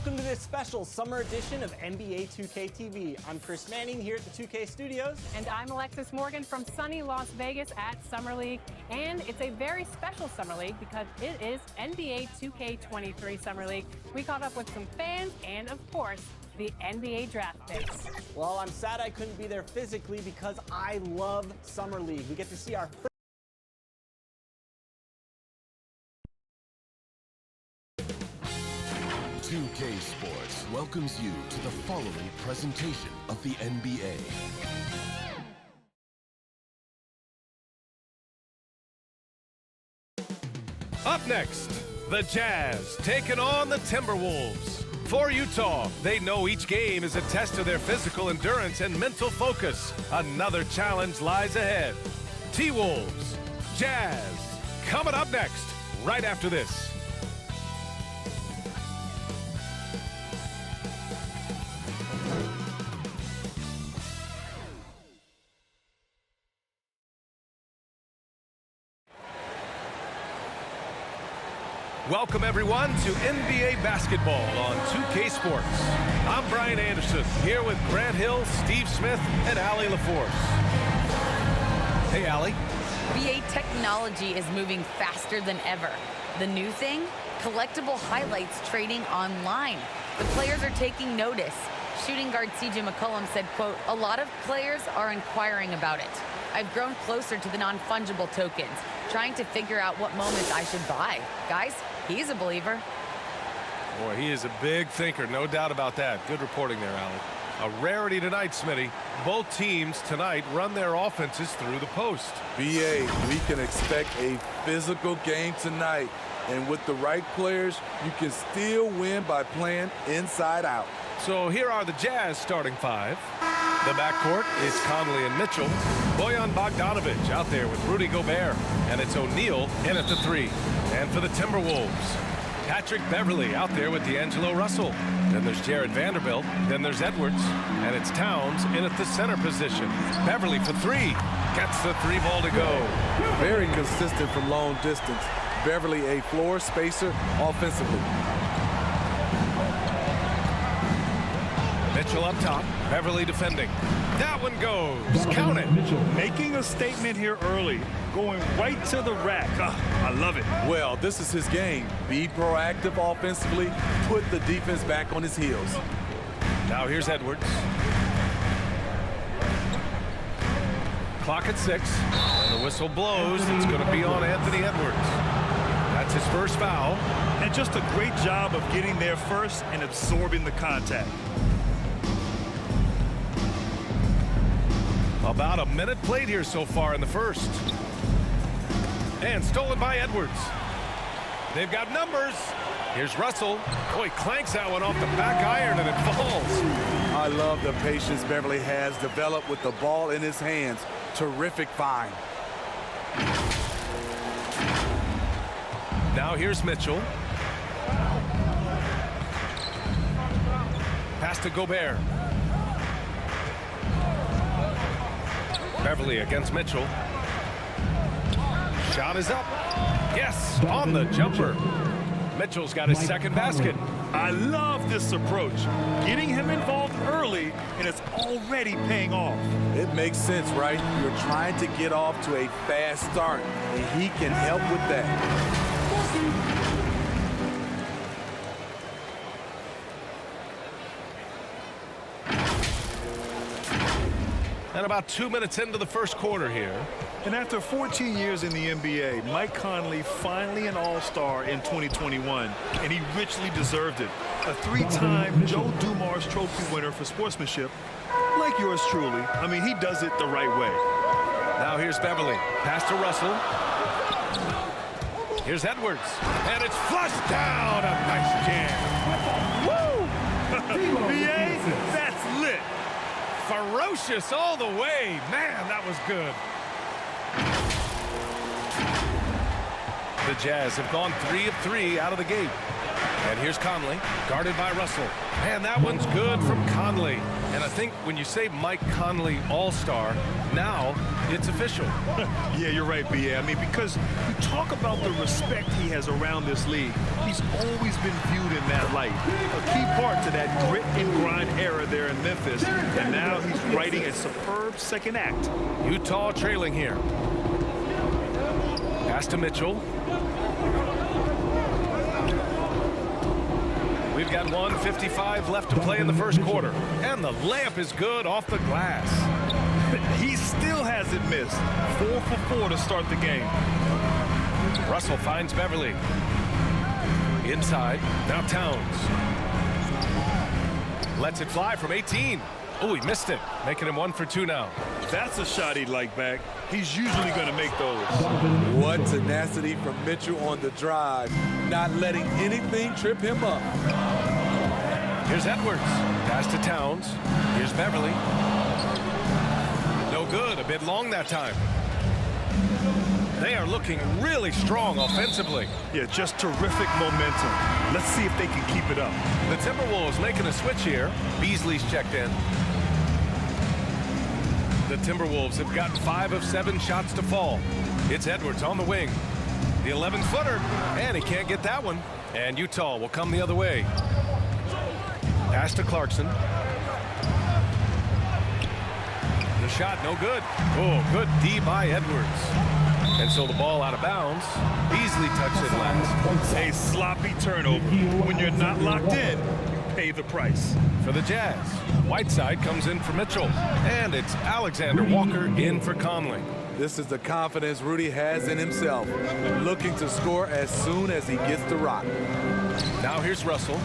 welcome to this special summer edition of NBA 2K TV. I'm Chris Manning here at the 2K Studios. And I'm Alexis Morgan from sunny Las Vegas at Summer League. And it's a very special Summer League because it is NBA 2K23 Summer League. We caught up with some fans and, of course, the NBA draft picks. Well, I'm sad I couldn't be there physically because I love Summer League. We get to see our first 2K Sports welcomes you to the following presentation of the NBA. Up next, the Jazz taking on the Timberwolves. For Utah, they know each game is a test of their physical endurance and mental focus. Another challenge lies ahead. T-Wolves, Jazz, coming up next, right after this. Welcome, everyone, to NBA basketball on 2K Sports. I'm Brian Anderson, here with Grant Hill, Steve Smith, and Allie LaForce. Hey, Allie. NBA technology is moving faster than ever. The new thing? Collectible highlights trading online. The players are taking notice. Shooting guard CJ McCollum said, quote, "A lot of players are inquiring about it. I've grown closer to the non-fungible tokens, trying to figure out what moments I should buy." Guys, he's a believer. Boy, he is a big thinker, no doubt about that. Good reporting there, Allie. A rarity tonight, Smitty. Both teams tonight run their offenses through the post. BA, we can expect a physical game tonight. And with the right players, you can still win by playing inside out. So here are the Jazz starting five. The backcourt is Conley and Mitchell. Bojan Bogdanovic out there with Rudy Gobert. And it's O'Neal in at the three. And for the Timberwolves, Patrick Beverley out there with D'Angelo Russell. Then there's Jared Vanderbilt. Then there's Edwards. And it's Towns in at the center position. Beverley for three. Gets the three ball to go. Very consistent from long distance. Beverley a floor spacer offensively. Mitchell up top. Beverley defending. That one goes. Count it. Making a statement here early. Going right to the rack. I love it. Well, this is his game. Be proactive offensively. Put the defense back on his heels. Now here's Edwards. Clock at 6. And the whistle blows. It's going to be on Anthony Edwards. That's his first foul. And just a great job of getting there first and absorbing the contact. About a minute played here so far in the first. And stolen by Edwards. They've got numbers. Here's Russell. Oh, he clanks that one off the back iron and it falls. I love the patience Beverley has developed with the ball in his hands. Terrific find. Now here's Mitchell. Pass to Gobert. Beverley against Mitchell. Shot is up. Yes, on the jumper. Mitchell's got his second basket. I love this approach. Getting him involved early, and it's already paying off. It makes sense, right? You're trying to get off to a fast start, and he can help with that. And about 2 minutes into the first quarter here. And after 14 years in the NBA, Mike Conley finally an all-star in 2021, and he richly deserved it. A three-time Joe Dumars Trophy winner for sportsmanship, like yours truly. I mean, he does it the right way. Now here's Beverley. Pass to Russell. Here's Edwards. And it's flushed down. A nice jam. Woo! BA, that's lit. Ferocious all the way. Man, that was good. The Jazz have gone 3 of 3 out of the gate. And here's Conley, guarded by Russell. And that one's good from Conley. And I think when you say Mike Conley All-Star, now it's official. Yeah, you're right, B.A. I mean, because you talk about the respect he has around this league. He's always been viewed in that light. A key part to that grit and grind era there in Memphis. And now he's writing a superb second act. Utah trailing here. Pass to Mitchell. We've got 1:55 left to play in the first quarter. And the layup is good off the glass. He still hasn't missed. 4 for 4 to start the game. Russell finds Beverly. Inside, now Towns. Lets it fly from 18. Oh, he missed it, making him 1 for 2 now. That's a shot he'd like back. He's usually going to make those. What tenacity from Mitchell on the drive, not letting anything trip him up. Here's Edwards. Pass to Towns. Here's Beverly. No good. A bit long that time. They are looking really strong offensively. Yeah, just terrific momentum. Let's see if they can keep it up. The Timberwolves making a switch here. Beasley's checked in. The Timberwolves have gotten 5 of 7 shots to fall. It's Edwards on the wing. The 11-footer, and he can't get that one. And Utah will come the other way. Pass to Clarkson. The shot, no good. Oh, good D by Edwards. And so the ball out of bounds. Beasley touched it last. A sloppy turnover. When you're not locked in, you pay the price. For the Jazz, Whiteside comes in for Mitchell. And it's Alexander Walker in for Conley. This is the confidence Rudy has in himself, looking to score as soon as he gets the rock. Now here's Russell.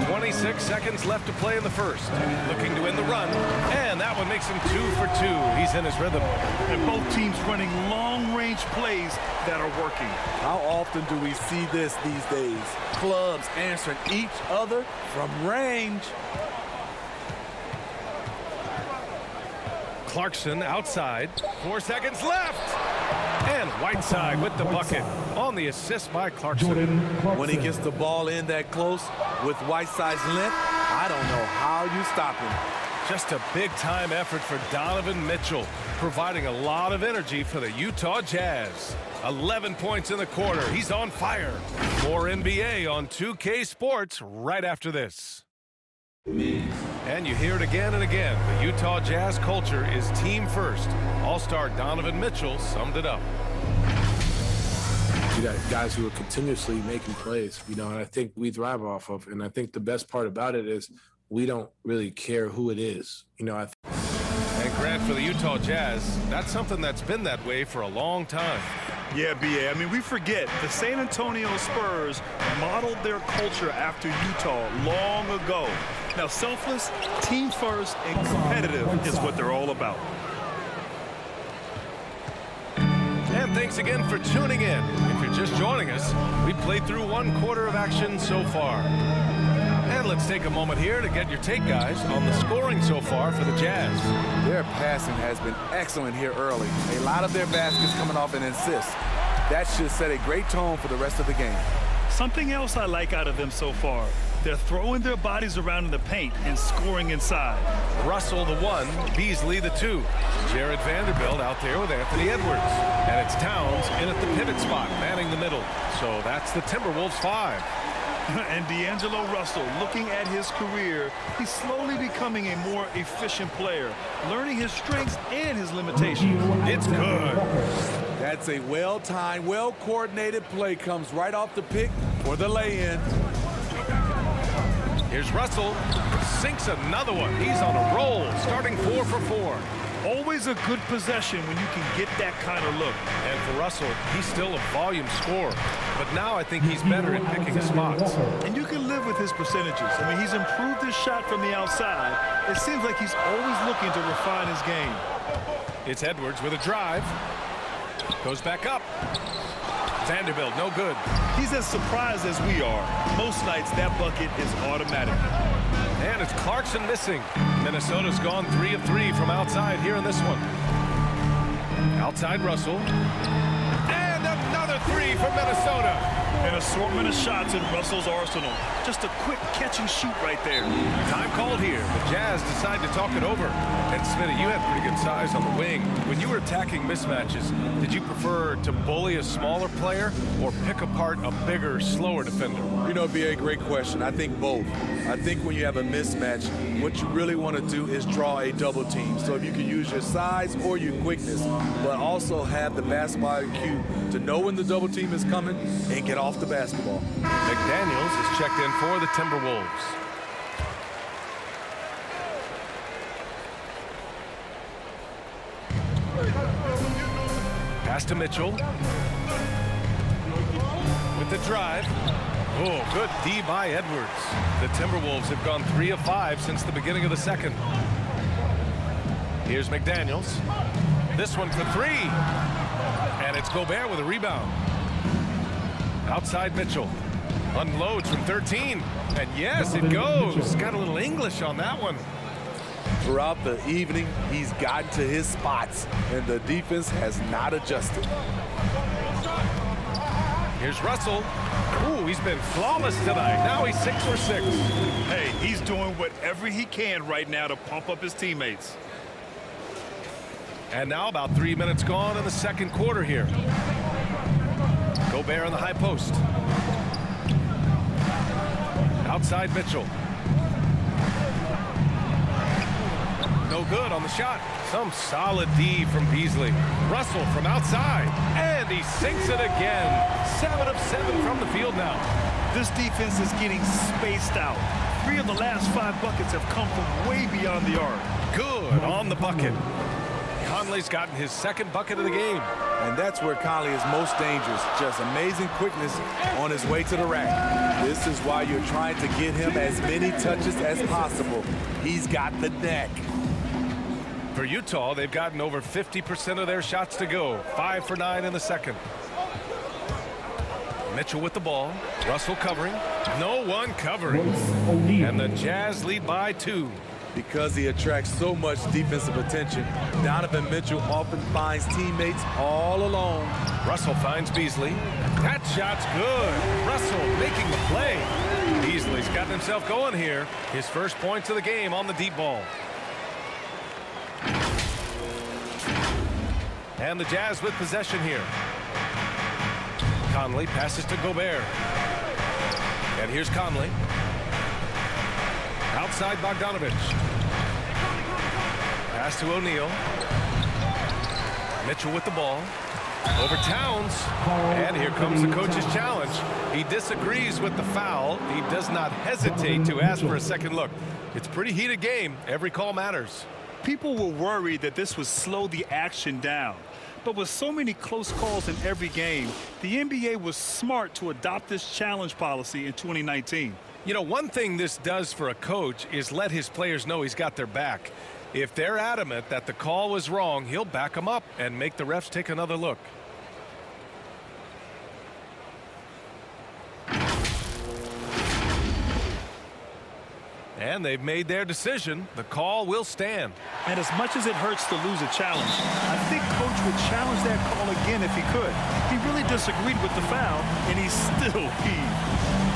26 seconds left to play in the first. Looking to end the run, and that one makes him 2 for 2. He's in his rhythm. And both teams running long-range plays that are working. How often do we see this these days? Clubs answering each other from range. Clarkson outside. 4 seconds left. And Whiteside with the bucket on the assist by Clarkson. When he gets the ball in that close with Whiteside's length, I don't know how you stop him. Just a big-time effort for Donovan Mitchell, providing a lot of energy for the Utah Jazz. 11 points in the quarter. He's on fire. More NBA on 2K Sports right after this. And you hear it again and again. The Utah Jazz culture is team first. All-star Donovan Mitchell summed it up. You got guys who are continuously making plays, and I think we thrive off of. And I think the best part about it is we don't really care who it is. And Grant, for the Utah Jazz, that's something that's been that way for a long time. Yeah, B.A. I mean, we forget the San Antonio Spurs modeled their culture after Utah long ago. Now, selfless, team first, and competitive is what they're all about. And thanks again for tuning in. If you're just joining us, we played through 1 quarter of action so far. And let's take a moment here to get your take, guys, on the scoring so far for the Jazz. Their passing has been excellent here early. A lot of their baskets coming off an assist. That should set a great tone for the rest of the game. Something else I like out of them so far, they're throwing their bodies around in the paint and scoring inside. Russell the 1, Beasley the 2. Jared Vanderbilt out there with Anthony Edwards. And it's Towns in at the pivot spot, manning the middle. So that's the Timberwolves 5. And D'Angelo Russell, looking at his career, he's slowly becoming a more efficient player, learning his strengths and his limitations. It's good. That's a well-timed, well-coordinated play. Comes right off the pick for the lay-in. Here's Russell. Sinks another one. He's on a roll, starting 4 for 4. Always a good possession when you can get that kind of look. And for Russell, he's still a volume scorer. But now I think he's better at picking his spots. And you can live with his percentages. I mean, he's improved his shot from the outside. It seems like he's always looking to refine his game. It's Edwards with a drive. Goes back up. Vanderbilt, no good. He's as surprised as we are. Most nights, that bucket is automatic. And it's Clarkson missing. Minnesota's gone 3 of 3 from outside here in this one. Outside Russell. And another three for Minnesota. An assortment of shots in Russell's arsenal. Just a quick catch and shoot right there. Time called here. The Jazz decide to talk it over. And Smitty, you had pretty good size on the wing. When you were attacking mismatches, did you prefer to bully a smaller player or pick apart a bigger, slower defender? You know, it'd be a great question. I think both. I think when you have a mismatch, what you really want to do is draw a double team. So if you can use your size or your quickness, but also have the basketball IQ to know when the double team is coming and get off the basketball. McDaniels is checked in for the Timberwolves. Pass to Mitchell. With the drive. Oh, good D by Edwards. The Timberwolves have gone 3 of 5 since the beginning of the second. Here's McDaniels. This one for 3. And it's Gobert with a rebound. Outside Mitchell. Unloads from 13. And yes, it goes. Got a little English on that one. Throughout the evening, he's gotten to his spots, and the defense has not adjusted. Here's Russell. Ooh, he's been flawless tonight. Now he's 6 for 6. Hey, he's doing whatever he can right now to pump up his teammates. And now about 3 minutes gone in the second quarter here. Gobert on the high post. Outside Mitchell. No good on the shot. Some solid D from Beasley. Russell from outside. And he sinks it again. 7 of 7 from the field now. This defense is getting spaced out. 3 of the last 5 buckets have come from way beyond the arc. Good on the bucket. Conley's gotten his second bucket of the game. And that's where Conley is most dangerous. Just amazing quickness on his way to the rack. This is why you're trying to get him as many touches as possible. He's got the neck. For Utah, they've gotten over 50% of their shots to go. 5 for 9 in the second. Mitchell with the ball. Russell covering. No one covering. And the Jazz lead by 2. Because he attracts so much defensive attention, Donovan Mitchell often finds teammates all alone. Russell finds Beasley. That shot's good. Russell making the play. Beasley's gotten himself going here. His first points of the game on the deep ball. And the Jazz with possession here. Conley passes to Gobert. And here's Conley. Outside Bogdanovich. Pass to O'Neal. Mitchell with the ball. Over Towns. And here comes the coach's challenge. He disagrees with the foul. He does not hesitate to ask for a second look. It's a pretty heated game. Every call matters. People were worried that this would slow the action down. But with so many close calls in every game, the NBA was smart to adopt this challenge policy in 2019. You know, one thing this does for a coach is let his players know he's got their back. If they're adamant that the call was wrong, he'll back them up and make the refs take another look. And they've made their decision. The call will stand. And as much as it hurts to lose a challenge, I think Coach would challenge that call again if he could. He really disagreed with the foul, and he's still heaved.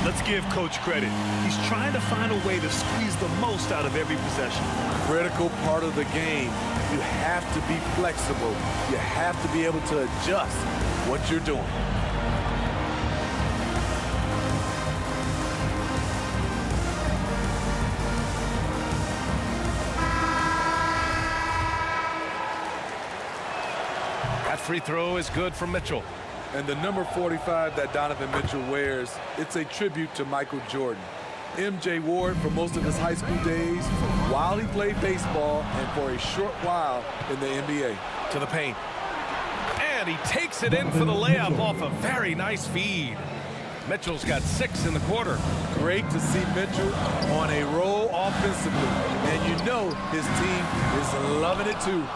Let's give Coach credit. He's trying to find a way to squeeze the most out of every possession. Critical part of the game. You have to be flexible. You have to be able to adjust what you're doing. That free throw is good from Mitchell. And the number 45 that Donovan Mitchell wears, it's a tribute to Michael Jordan. MJ wore it for most of his high school days while he played baseball and for a short while in the NBA. To the paint. And he takes it in for the layup off a very nice feed. Mitchell's got 6 in the quarter. Great to see Mitchell on a roll offensively. And you know his team is loving it too.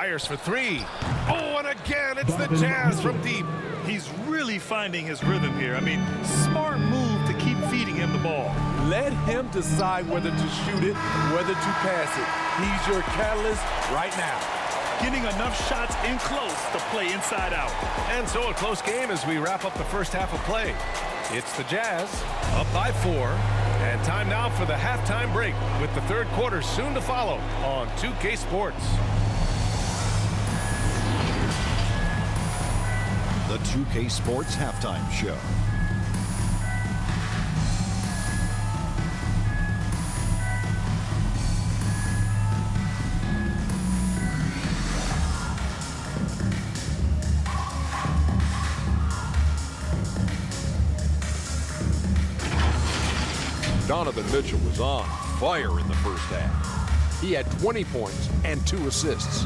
Fires for three. Oh, and again, it's the Jazz from deep. He's really finding his rhythm here. I mean, smart move to keep feeding him the ball. Let him decide whether to shoot it, whether to pass it. He's your catalyst right now. Getting enough shots in close to play inside out. And so a close game as we wrap up the first half of play. It's the Jazz up by 4. And time now for the halftime break with the third quarter soon to follow on 2K Sports. The 2K Sports Halftime Show. Donovan Mitchell was on fire in the first half. He had 20 points and 2 assists.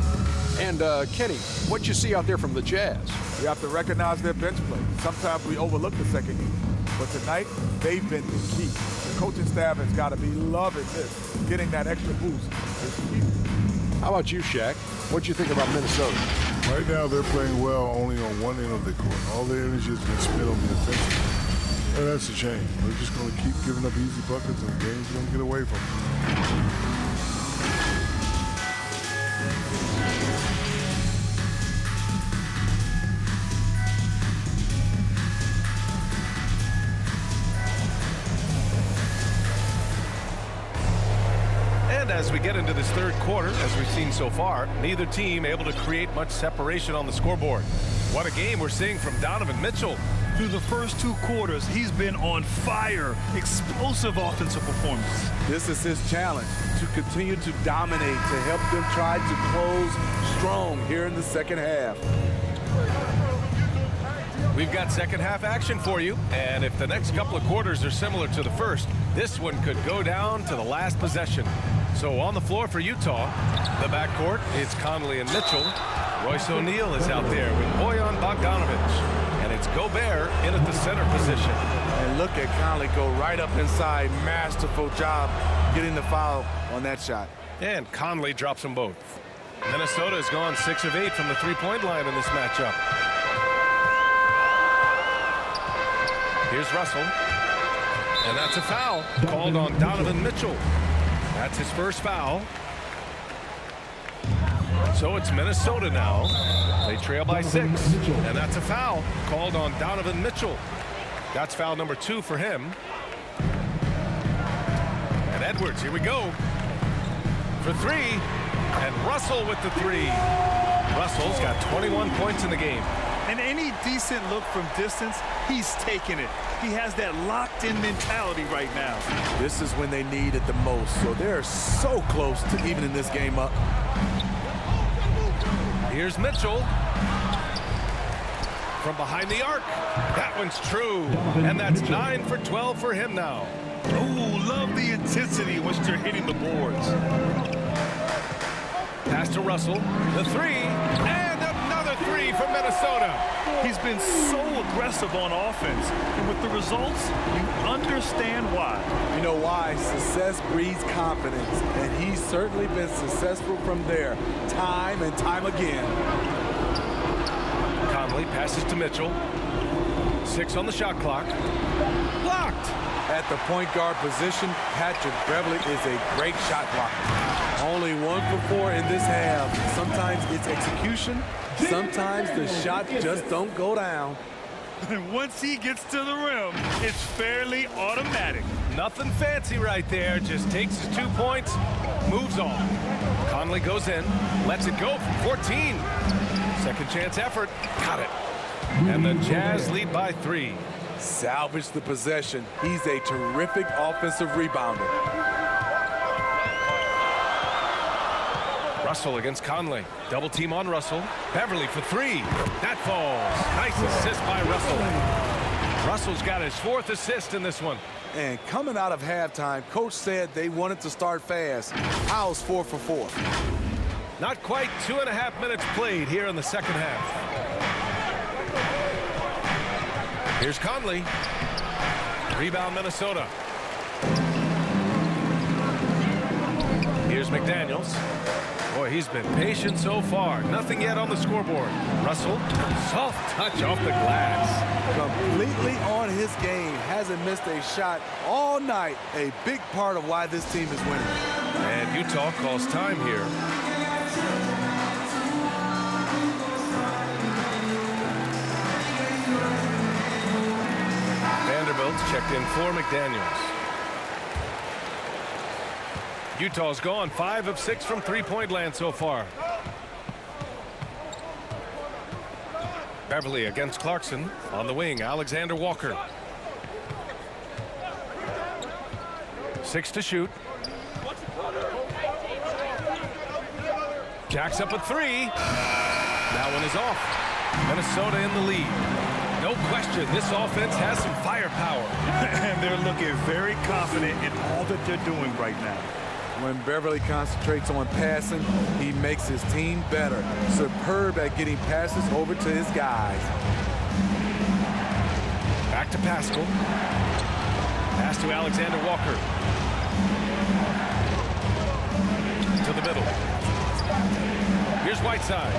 And Kenny, what you see out there from the Jazz? You have to recognize their bench play. Sometimes we overlook the second unit. But tonight, they've been the key. The coaching staff has got to be loving this. Getting that extra boost is key. How about you, Shaq? What you think about Minnesota? Right now, they're playing well only on one end of the court. All their energy has been spent on the offensive. And that's a shame. They're just going to keep giving up easy buckets and games going to get away from them. And as we get into this third quarter, as we've seen so far, neither team able to create much separation on the scoreboard. What a game we're seeing from Donovan Mitchell. Through the first 2 quarters, he's been on fire. Explosive offensive performance. This is his challenge, to continue to dominate, to help them try to close strong here in the second half. We've got second half action for you, and if the next couple of quarters are similar to the first, this one could go down to the last possession. So on the floor for Utah, the backcourt is Conley and Mitchell. Royce O'Neal is out there with Bojan Bogdanovic. And it's Gobert in at the center position. And look at Conley go right up inside. Masterful job getting the foul on that shot. And Conley drops them both. Minnesota has gone 6 of 8 from the three-point line in this matchup. Here's Russell. And that's a foul called on Donovan Mitchell. That's his first foul. So it's Minnesota now. They trail by 6. And that's a foul called on Donovan Mitchell. That's foul number 2 for him. And Edwards, here we go. For 3. And Russell with the 3. Russell's got 21 points in the game. And any decent look from distance, he's taking it. He has that locked-in mentality right now. This is when they need it the most. So they're so close to evening this game up. Here's Mitchell from behind the arc. That one's true. And that's 9 for 12 for him now. Oh, love the intensity once they're hitting the boards. Pass to Russell. The 3. And another 3 for Minnesota. He's been so aggressive on offense. And with the results, you understand why. You know why? Success breeds confidence. And he's certainly been successful from there, time and time again. Conley passes to Mitchell. 6 on the shot clock. Blocked. At the point guard position, Patrick Beverley is a great shot blocker. Only 1 for 4 in this half. Sometimes it's execution. Sometimes the shots just don't go down. And once he gets to the rim, it's fairly automatic. Nothing fancy right there. Just takes his 2 points, moves on. Conley goes in, lets it go from 14. Second chance effort. Got it. And the Jazz lead by 3. Salvage the possession. He's a terrific offensive rebounder. Russell against Conley. Double team on Russell. Beverley for 3. That falls. Nice assist by Russell. Russell's got his 4th assist in this one. And coming out of halftime, coach said they wanted to start fast. How's 4 for 4? Not quite 2.5 minutes played here in the second half. Here's Conley. Rebound Minnesota. Here's McDaniels. Boy, he's been patient so far. Nothing yet on the scoreboard. Russell, soft touch off the glass. Completely on his game. Hasn't missed a shot all night. A big part of why this team is winning. And Utah calls time here. Vanderbilt's checked in for McDaniels. Utah's gone 5 of 6 from three-point land so far. Beverly against Clarkson. On the wing, Alexander Walker. 6 to shoot. Jacks up a 3. That one is off. Minnesota in the lead. No question, this offense has some firepower. And they're looking very confident in all that they're doing right now. When Beverly concentrates on passing, he makes his team better. Superb at getting passes over to his guys. Back to Pascal. Pass to Alexander Walker. To the middle. Here's Whiteside.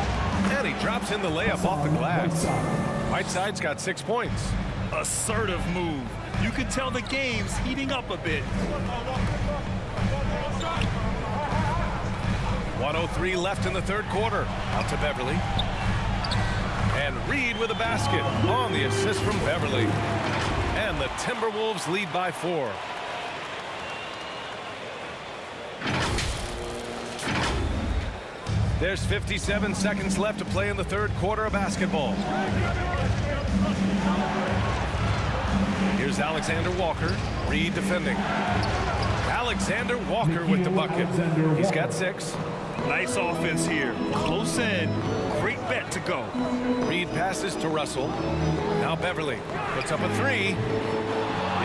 And he drops in the layup off the glass. Whiteside's got 6 points. Assertive move. You can tell the game's heating up a bit. 1:03 left in the third quarter. Out to Beverly. And Reed with a basket on the assist from Beverly. And the Timberwolves lead by 4. There's 57 seconds left to play in the third quarter of basketball. Here's Alexander Walker. Reed defending. Alexander Walker with the bucket. He's got 6. Nice offense here. Close in. Great bet to go. Reed passes to Russell. Now Beverly puts up a 3.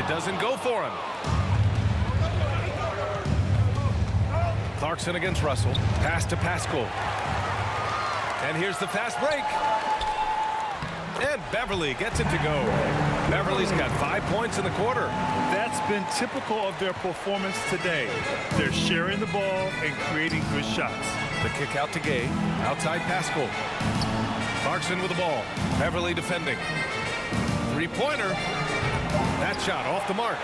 It doesn't go for him. Clarkson against Russell. Pass to Pascal. And here's the fast break. And Beverly gets it to go. Beverly's got 5 points in the quarter. That's been typical of their performance today. They're sharing the ball and creating good shots. The kick out to Gay. Outside Pascal. Clarkson with the ball. Beverly defending. Three-pointer. That shot off the mark.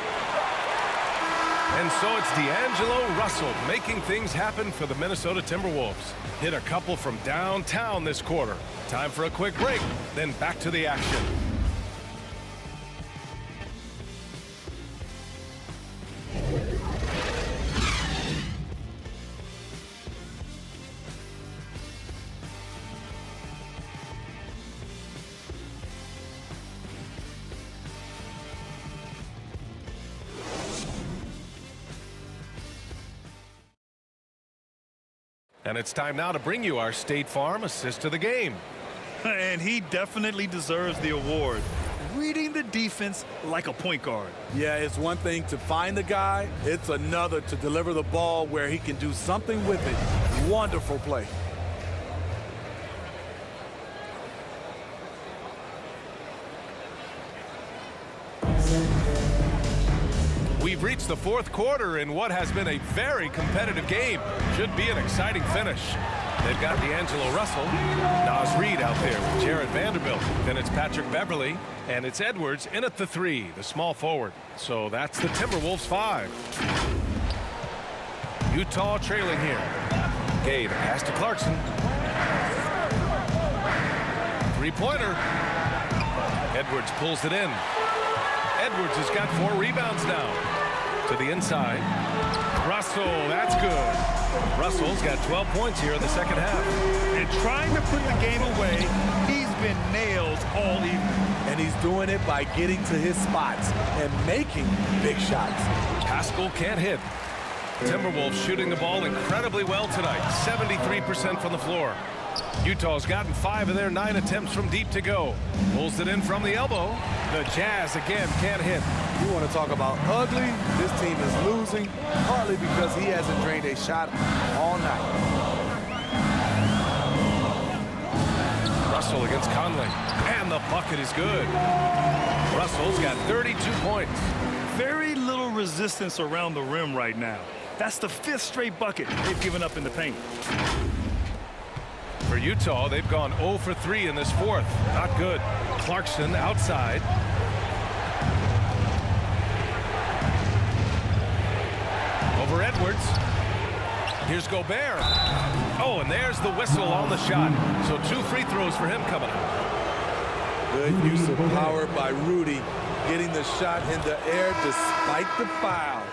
And so it's D'Angelo Russell making things happen for the Minnesota Timberwolves. Hit a couple from downtown this quarter. Time for a quick break, then back to the action. And it's time now to bring you our State Farm assist of the game. And he definitely deserves the award. Reading the defense like a point guard. Yeah, it's one thing to find the guy. It's another to deliver the ball where he can do something with it. Wonderful play. We've reached the fourth quarter in what has been a very competitive game. Should be an exciting finish. They've got D'Angelo Russell, Naz Reid out there with Jared Vanderbilt. Then it's Patrick Beverly, and it's Edwards in at the 3, the small forward. So that's the Timberwolves 5. Utah trailing here. Gay, the pass to Clarkson. Three-pointer. Edwards pulls it in. Edwards has got 4 rebounds now. To the inside. Russell, that's good. Russell's got 12 points here in the second half. And trying to put the game away, he's been nails all evening. And he's doing it by getting to his spots and making big shots. Pascal can't hit. Timberwolves shooting the ball incredibly well tonight. 73% from the floor. Utah's gotten 5 of their 9 attempts from deep to go. Pulls it in from the elbow. The Jazz again can't hit. You want to talk about ugly? This team is losing, partly because he hasn't drained a shot all night. Russell against Conley. And the bucket is good. Russell's got 32 points. Very little resistance around the rim right now. That's the 5th straight bucket they've given up in the paint. For Utah, they've gone 0 for 3 in this fourth. Not good. Clarkson outside. Over Edwards. Here's Gobert. Oh, and there's the whistle on the shot. So 2 free throws for him coming up. Good use of power by Rudy, getting the shot in the air despite the foul.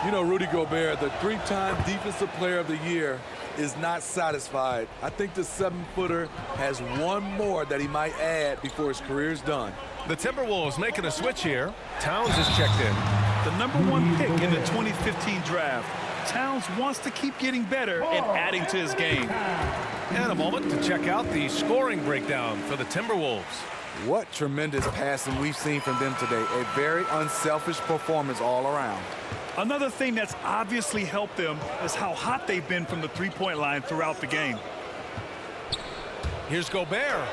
You know, Rudy Gobert, the 3-time Defensive Player of the Year, is not satisfied. I think the 7-footer has one more that he might add before his career's done. The Timberwolves making a switch here. Towns is checked in. The #1 pick in the 2015 draft. Towns wants to keep getting better and adding to his game. And a moment to check out the scoring breakdown for the Timberwolves. What tremendous passing we've seen from them today. A very unselfish performance all around. Another thing that's obviously helped them is how hot they've been from the three-point line throughout the game. Here's Gobert.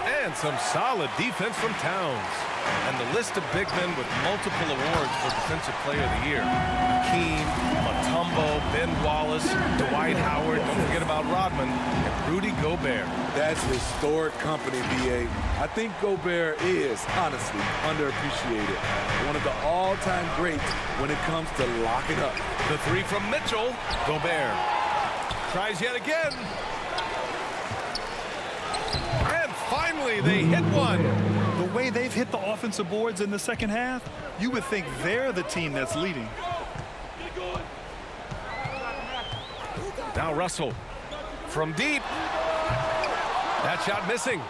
And some solid defense from Towns. And the list of big men with multiple awards for Defensive Player of the Year. Hakeem, Mutombo, Ben Wallace, Dwight Howard, don't forget about Rodman, and Rudy Gobert. That's historic company, B.A. I think Gobert is, honestly, underappreciated. One of the all-time greats when it comes to locking up. The 3 from Mitchell. Gobert tries yet again. And finally, they hit one. The way they've hit the offensive boards in the second half, you would think they're the team that's leading. Now Russell from deep. That shot missing.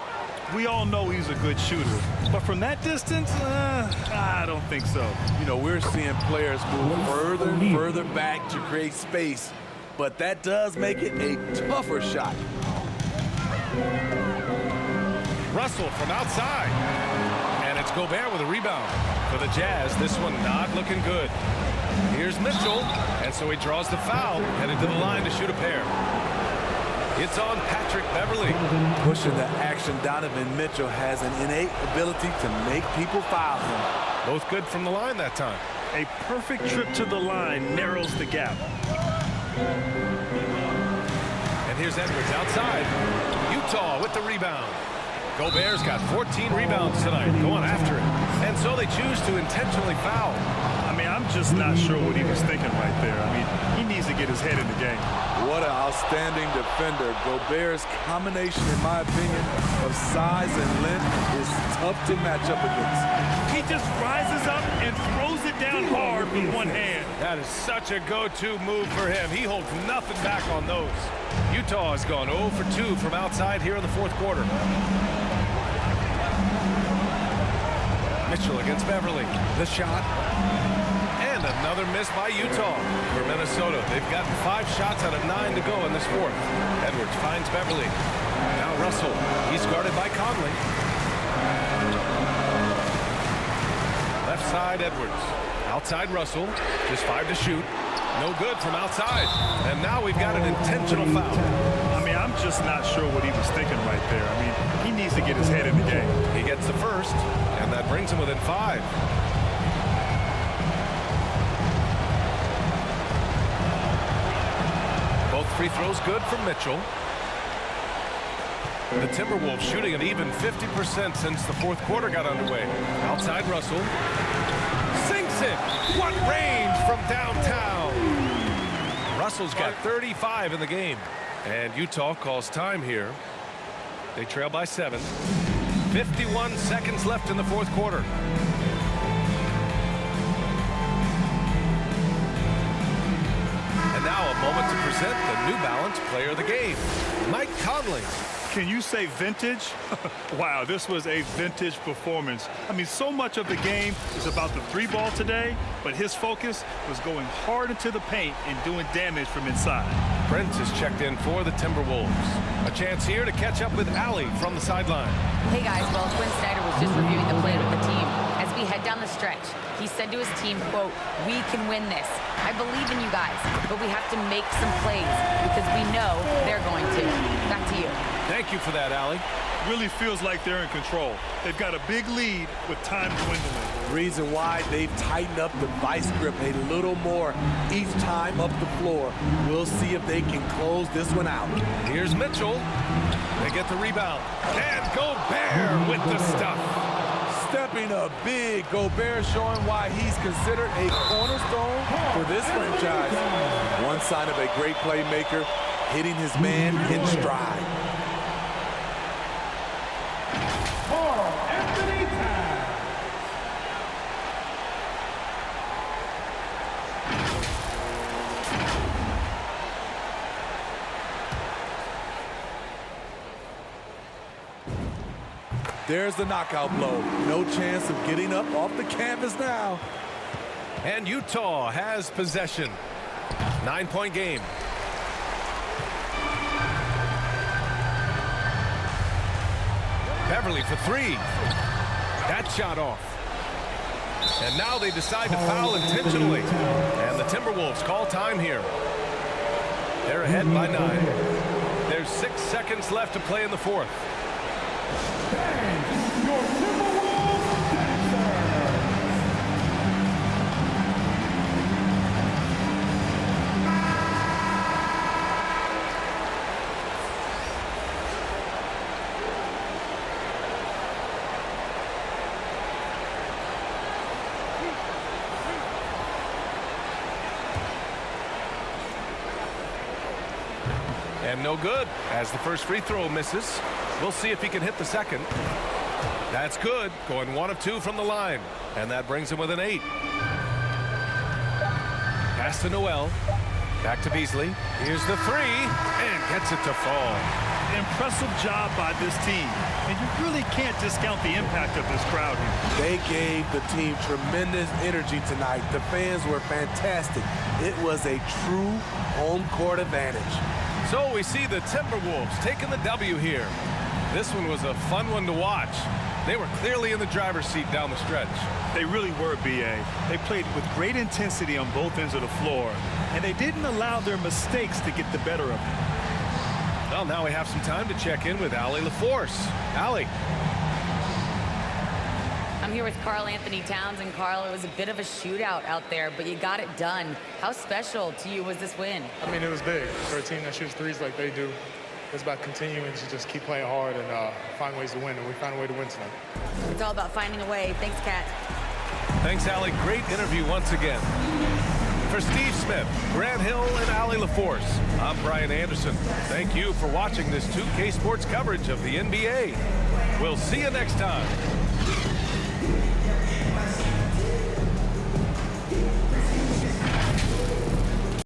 We all know he's a good shooter, but from that distance, I don't think so. You know, we're seeing players move further and further back to create space, but that does make it a tougher shot. Russell from outside. And it's Gobert with a rebound. For the Jazz, this one not looking good. Here's Mitchell, and so he draws the foul, headed to the line to shoot a pair. It's on Patrick Beverly. Pushing the action, Donovan Mitchell has an innate ability to make people foul him. Both good from the line that time. A perfect trip to the line narrows the gap. And here's Edwards outside. Utah with the rebound. Gobert's got 14 rebounds tonight, going after it. And so they choose to intentionally foul. I mean, I'm just not sure what he was thinking right there. I mean, he needs to get his head in the game. What an outstanding defender. Gobert's combination, in my opinion, of size and length is tough to match up against. He just rises up and throws it down hard with one hand. That is such a go-to move for him. He holds nothing back on those. Utah has gone 0 for 2 from outside here in the fourth quarter. Mitchell against Beverly. The shot. And another miss by Utah. For Minnesota, they've gotten 5 shots out of 9 to go in this fourth. Edwards finds Beverly. Now Russell. He's guarded by Conley. Left side, Edwards. Outside Russell. Just 5 to shoot. No good from outside. And now we've got an intentional foul. I mean, I'm just not sure what he was thinking right there. I mean, he needs to get his head in the game. He gets the first, and that brings him within 5. Both free throws good from Mitchell. The Timberwolves shooting an even 50% since the fourth quarter got underway. Outside Russell. Sinks it. What range from downtown. Russell's got 35 in the game. And Utah calls time here. They trail by 7. 51 seconds left in the fourth quarter. And now a moment to present the New Balance Player of the Game, Mike Conley. Can you say vintage? Wow, this was a vintage performance. I mean, so much of the game is about the 3-ball today, but his focus was going hard into the paint and doing damage from inside. Brent is checked in for the Timberwolves. A chance here to catch up with Allie from the sideline. Hey guys, well, Quinn Snyder was just reviewing the play with the team. As we head down the stretch, he said to his team, quote, "We can win this. I believe in you guys, but we have to make some plays because we know they're going to." Back to you. Thank you for that, Allie. Really feels like they're in control. They've got a big lead with time dwindling. Reason why they've tightened up the vice grip a little more each time up the floor. We'll see if they can close this one out. Here's Mitchell. They get the rebound. And Gobert with the stuff. Stepping up big. Gobert showing why he's considered a cornerstone for this franchise. One sign of a great playmaker, hitting his man in stride. There's the knockout blow. No chance of getting up off the canvas now. And Utah has possession. 9-point game. Beverly for three. That shot off. And now they decide to foul intentionally. And the Timberwolves call time here. They're ahead by 9. There's 6 seconds left to play in the fourth. And no good as the first free throw misses. We'll see if he can hit the second. That's good. Going 1 of 2 from the line. And that brings him with an 8. Pass to Noel. Back to Beasley. Here's the 3. And gets it to fall. Impressive job by this team. And you really can't discount the impact of this crowd here. They gave the team tremendous energy tonight. The fans were fantastic. It was a true home court advantage. So we see the Timberwolves taking the W here. This one was a fun one to watch. They were clearly in the driver's seat down the stretch. They really were, B.A. They played with great intensity on both ends of the floor, and they didn't allow their mistakes to get the better of them. Well, now we have some time to check in with Allie LaForce. Allie. I'm here with Karl Anthony Towns, and Karl, it was a bit of a shootout out there, but you got it done. How special to you was this win? I mean, it was big for a team that shoots threes like they do. It's about continuing to just keep playing hard and find ways to win, and we found a way to win tonight. It's all about finding a way. Thanks, Kat. Thanks, Allie. Great interview once again. For Steve Smith, Grant Hill, and Allie LaForce, I'm Brian Anderson. Thank you for watching this 2K Sports coverage of the NBA. We'll see you next time.